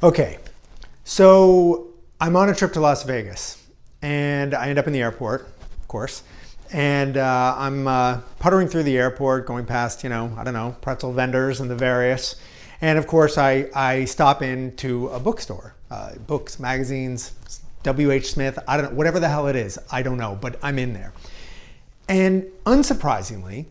Okay, so I'm on a trip to Las Vegas and I end up in the airport, of course, and I'm puttering through the airport, going past, I don't know, pretzel vendors and the various. And of course, I stop into a bookstore, books, magazines, W.H. Smith, I don't know, whatever the hell it is, I don't know, but I'm in there. And unsurprisingly,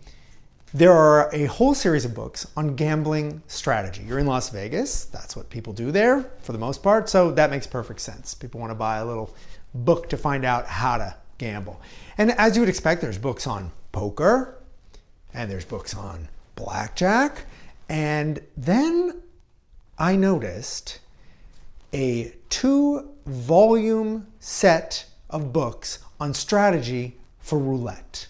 there are a whole series of books on gambling strategy. You're in Las Vegas, that's what people do there for the most part, so that makes perfect sense. People want to buy a little book to find out how to gamble. And as you would expect, there's books on poker, and there's books on blackjack, and then I noticed a 2-volume set of books on strategy for roulette.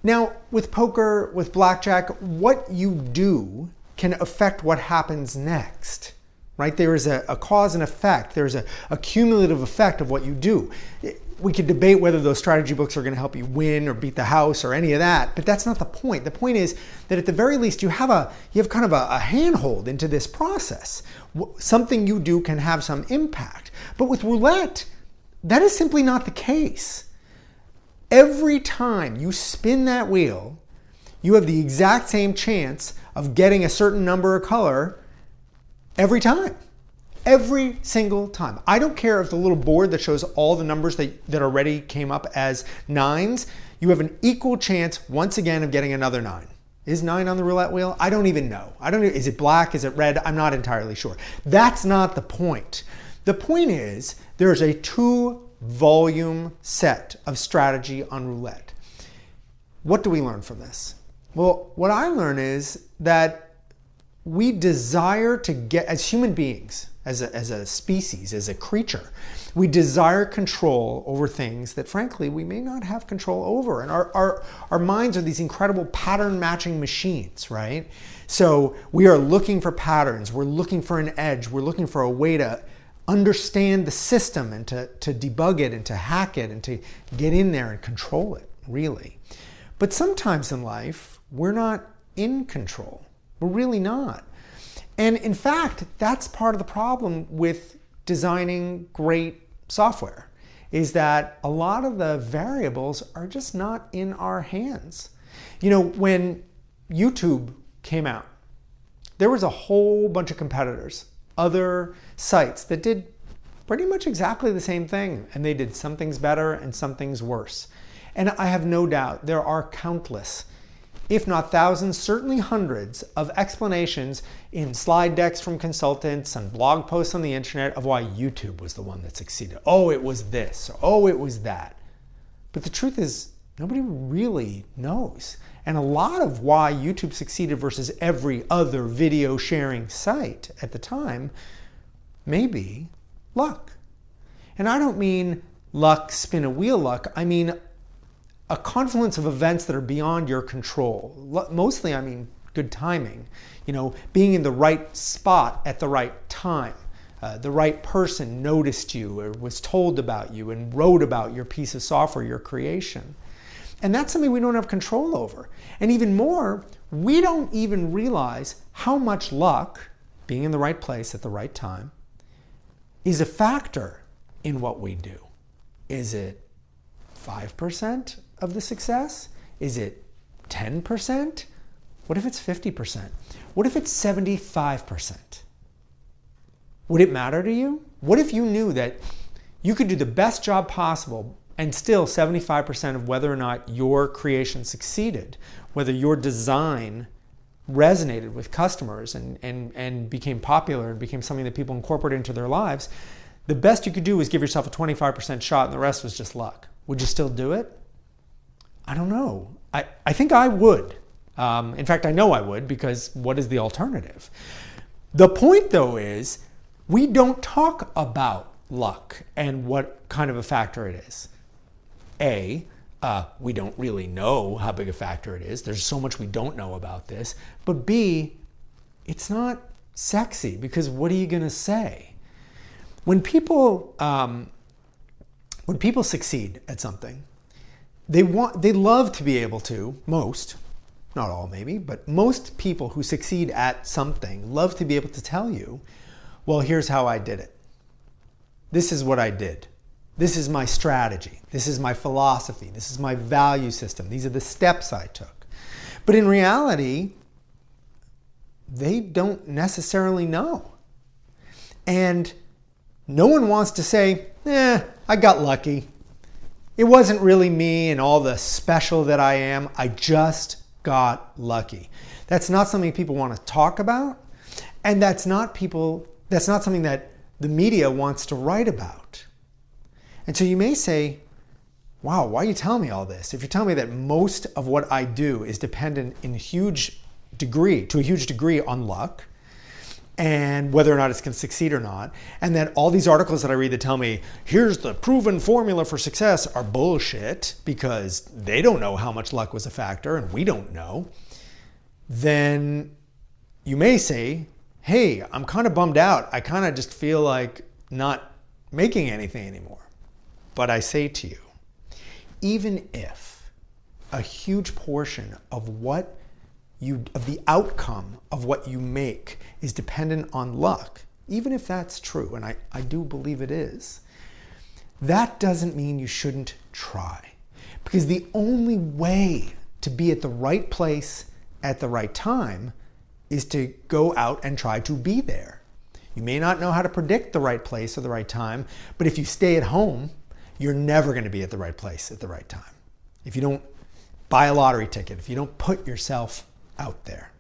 Now, with poker, with blackjack, what you do can affect what happens next, right? There is a cause and effect. There's a cumulative effect of what you do. We could debate whether those strategy books are going to help you win or beat the house or any of that, but that's not the point. The point is that at the very least, you have kind of a handhold into this process. Something you do can have some impact. But with roulette, that is simply not the case. Every time you spin that wheel, you have the exact same chance of getting a certain number of color every time. Every single time. I don't care if the little board that shows all the numbers that already came up as 9s, you have an equal chance once again of getting another 9. Is 9 on the roulette wheel? I don't even know. Is it black? Is it red? I'm not entirely sure. That's not the point. The point is there's a 2-volume set of strategy on roulette. What do we learn from this? Well, what I learn is that we desire to get, as human beings, as a species, as a creature, we desire control over things that frankly we may not have control over. And our minds are these incredible pattern matching machines, right? So we are looking for patterns, we're looking for an edge, we're looking for a way to understand the system and to debug it and to hack it and to get in there and control it, really. But sometimes in life, we're not in control. We're really not. And in fact, that's part of the problem with designing great software, is that a lot of the variables are just not in our hands. When YouTube came out, there was a whole bunch of competitors, other sites that did pretty much exactly the same thing, and they did some things better and some things worse. And I have no doubt there are countless, if not thousands, certainly hundreds of explanations in slide decks from consultants and blog posts on the internet of why YouTube was the one that succeeded. Oh, it was this. Oh, it was that. But the truth is, nobody really knows. And a lot of why YouTube succeeded versus every other video sharing site at the time may be luck. And I don't mean luck, spin a wheel luck. I mean a confluence of events that are beyond your control. Mostly, I mean good timing. Being in the right spot at the right time. The right person noticed you or was told about you and wrote about your piece of software, your creation. And that's something we don't have control over. And even more, we don't even realize how much luck, being in the right place at the right time, is a factor in what we do. Is it 5% of the success? Is it 10%? What if it's 50%? What if it's 75%? Would it matter to you? What if you knew that you could do the best job possible and still 75% of whether or not your creation succeeded, whether your design resonated with customers and became popular and became something that people incorporated into their lives, the best you could do was give yourself a 25% shot and the rest was just luck. Would you still do it? I don't know. I think I would. In fact, I know I would, because what is the alternative? The point, though, is we don't talk about luck and what kind of a factor it is. We don't really know how big a factor it is. There's so much we don't know about this. But B, it's not sexy, because what are you going to say? When people succeed at something, they love to be able to, most, not all maybe, but most people who succeed at something love to be able to tell you, well, here's how I did it. This is what I did. This is my strategy. This is my philosophy. This is my value system. These are the steps I took. But in reality, they don't necessarily know. And no one wants to say, I got lucky. It wasn't really me and all the special that I am. I just got lucky. That's not something people want to talk about. And that's not something that the media wants to write about. And so you may say, wow, why are you telling me all this? If you're telling me that most of what I do is dependent to a huge degree on luck, and whether or not it's going to succeed or not, and that all these articles that I read that tell me, here's the proven formula for success, are bullshit because they don't know how much luck was a factor and we don't know, then you may say, hey, I'm kind of bummed out. I kind of just feel like not making anything anymore. But I say to you, even if a huge portion of the outcome of what you make is dependent on luck, even if that's true, and I do believe it is, that doesn't mean you shouldn't try. Because the only way to be at the right place at the right time is to go out and try to be there. You may not know how to predict the right place or the right time, but if you stay at home, you're never going to be at the right place at the right time. If you don't buy a lottery ticket, if you don't put yourself out there.